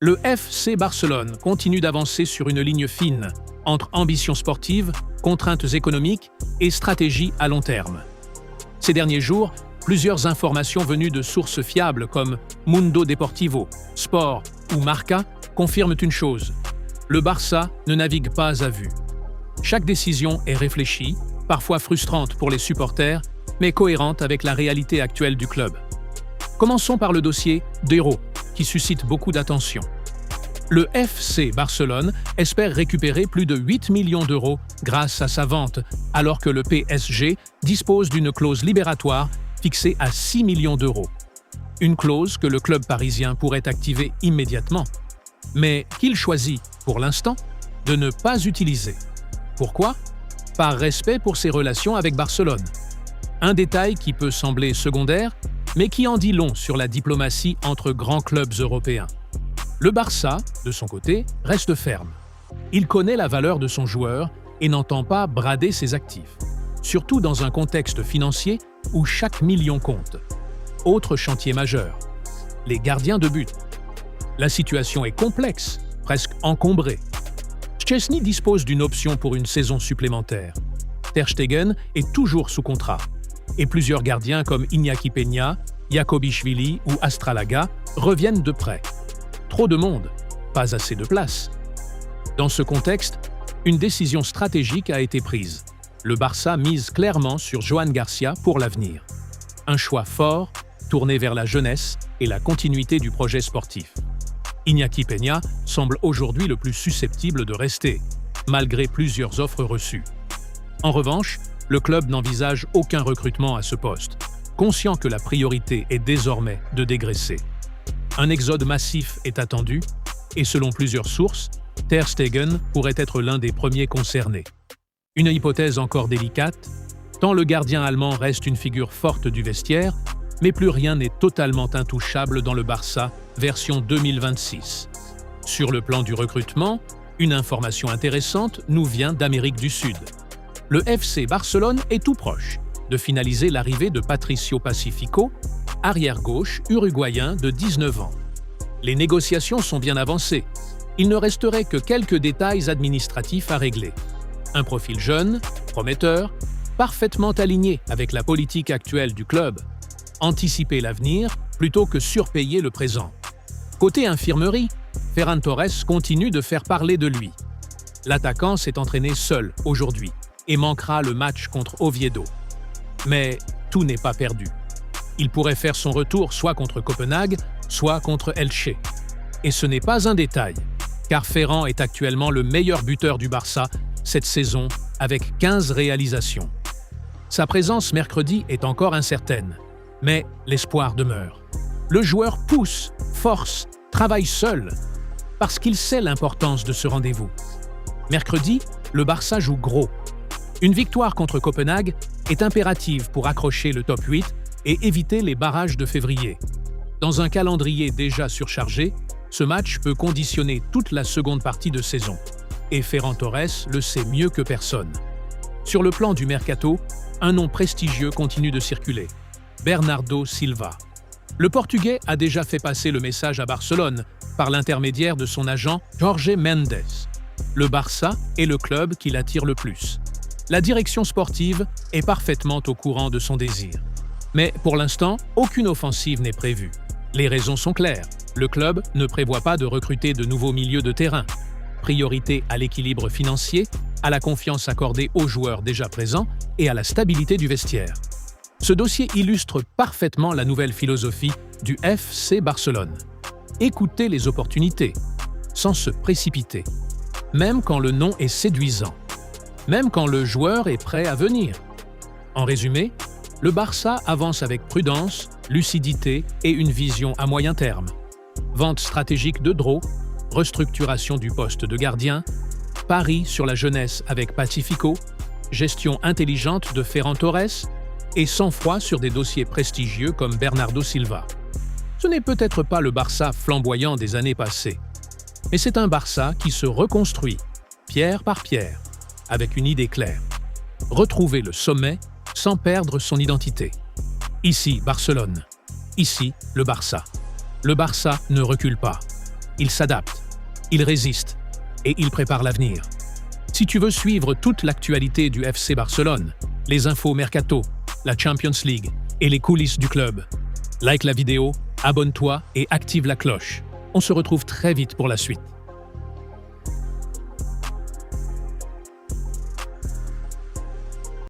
Le FC Barcelone continue d'avancer sur une ligne fine entre ambition sportive, contraintes économiques et stratégie à long terme. Ces derniers jours, plusieurs informations venues de sources fiables comme Mundo Deportivo, Sport ou Marca confirment une chose: le Barça ne navigue pas à vue. Chaque décision est réfléchie, parfois frustrante pour les supporters, mais cohérente avec la réalité actuelle du club. Commençons par le dossier d'Hérault, qui suscite beaucoup d'attention. Le FC Barcelone espère récupérer plus de 8 millions d'euros grâce à sa vente, alors que le PSG dispose d'une clause libératoire fixée à 6 millions d'euros. Une clause que le club parisien pourrait activer immédiatement, mais qu'il choisit, pour l'instant, de ne pas utiliser. Pourquoi? Par respect pour ses relations avec Barcelone. Un détail qui peut sembler secondaire, mais qui en dit long sur la diplomatie entre grands clubs européens. Le Barça, de son côté, reste ferme. Il connaît la valeur de son joueur et n'entend pas brader ses actifs, surtout dans un contexte financier où chaque million compte. Autre chantier majeur, les gardiens de but. La situation est complexe, presque encombrée. Szczęsny dispose d'une option pour une saison supplémentaire. Ter Stegen est toujours sous contrat. Et plusieurs gardiens comme Iñaki Peña, Jakobishvili ou Astralaga reviennent de près. Trop de monde, pas assez de place. Dans ce contexte, une décision stratégique a été prise. Le Barça mise clairement sur Joan Garcia pour l'avenir. Un choix fort, tourné vers la jeunesse et la continuité du projet sportif. Iñaki Peña semble aujourd'hui le plus susceptible de rester, malgré plusieurs offres reçues. En revanche, le club n'envisage aucun recrutement à ce poste, conscient que la priorité est désormais de dégraisser. Un exode massif est attendu et selon plusieurs sources, Ter Stegen pourrait être l'un des premiers concernés. Une hypothèse encore délicate, tant le gardien allemand reste une figure forte du vestiaire, mais plus rien n'est totalement intouchable dans le Barça version 2026. Sur le plan du recrutement, une information intéressante nous vient d'Amérique du Sud. Le FC Barcelone est tout proche de finaliser l'arrivée de Patricio Pacifico, arrière-gauche uruguayen de 19 ans. Les négociations sont bien avancées. Il ne resterait que quelques détails administratifs à régler. Un profil jeune, prometteur, parfaitement aligné avec la politique actuelle du club. Anticiper l'avenir plutôt que surpayer le présent. Côté infirmerie, Ferran Torres continue de faire parler de lui. L'attaquant s'est entraîné seul aujourd'hui et manquera le match contre Oviedo. Mais tout n'est pas perdu. Il pourrait faire son retour soit contre Copenhague, soit contre Elche. Et ce n'est pas un détail, car Ferran est actuellement le meilleur buteur du Barça cette saison avec 15 réalisations. Sa présence mercredi est encore incertaine, mais l'espoir demeure. Le joueur pousse, force, travaille seul, parce qu'il sait l'importance de ce rendez-vous. Mercredi, le Barça joue gros. Une victoire contre Copenhague est impérative pour accrocher le top 8 et éviter les barrages de février. Dans un calendrier déjà surchargé, ce match peut conditionner toute la seconde partie de saison. Et Ferran Torres le sait mieux que personne. Sur le plan du mercato, un nom prestigieux continue de circuler: Bernardo Silva. Le Portugais a déjà fait passer le message à Barcelone par l'intermédiaire de son agent Jorge Mendes. Le Barça est le club qui l'attire le plus. La direction sportive est parfaitement au courant de son désir. Mais pour l'instant, aucune offensive n'est prévue. Les raisons sont claires. Le club ne prévoit pas de recruter de nouveaux milieux de terrain. Priorité à l'équilibre financier, à la confiance accordée aux joueurs déjà présents et à la stabilité du vestiaire. Ce dossier illustre parfaitement la nouvelle philosophie du FC Barcelone. Écouter les opportunités, sans se précipiter, même quand le nom est séduisant, même quand le joueur est prêt à venir. En résumé, le Barça avance avec prudence, lucidité et une vision à moyen terme. Vente stratégique de Drot, restructuration du poste de gardien, pari sur la jeunesse avec Pacifico, gestion intelligente de Ferran Torres et sang-froid sur des dossiers prestigieux comme Bernardo Silva. Ce n'est peut-être pas le Barça flamboyant des années passées, mais c'est un Barça qui se reconstruit, pierre par pierre, avec une idée claire. Retrouver le sommet sans perdre son identité. Ici, Barcelone. Ici, le Barça. Le Barça ne recule pas. il s'adapte, il résiste et il prépare l'avenir. Si tu veux suivre toute l'actualité du FC Barcelone, les infos mercato, la Champions League et les coulisses du club, like la vidéo, abonne-toi et active la cloche. On se retrouve très vite pour la suite.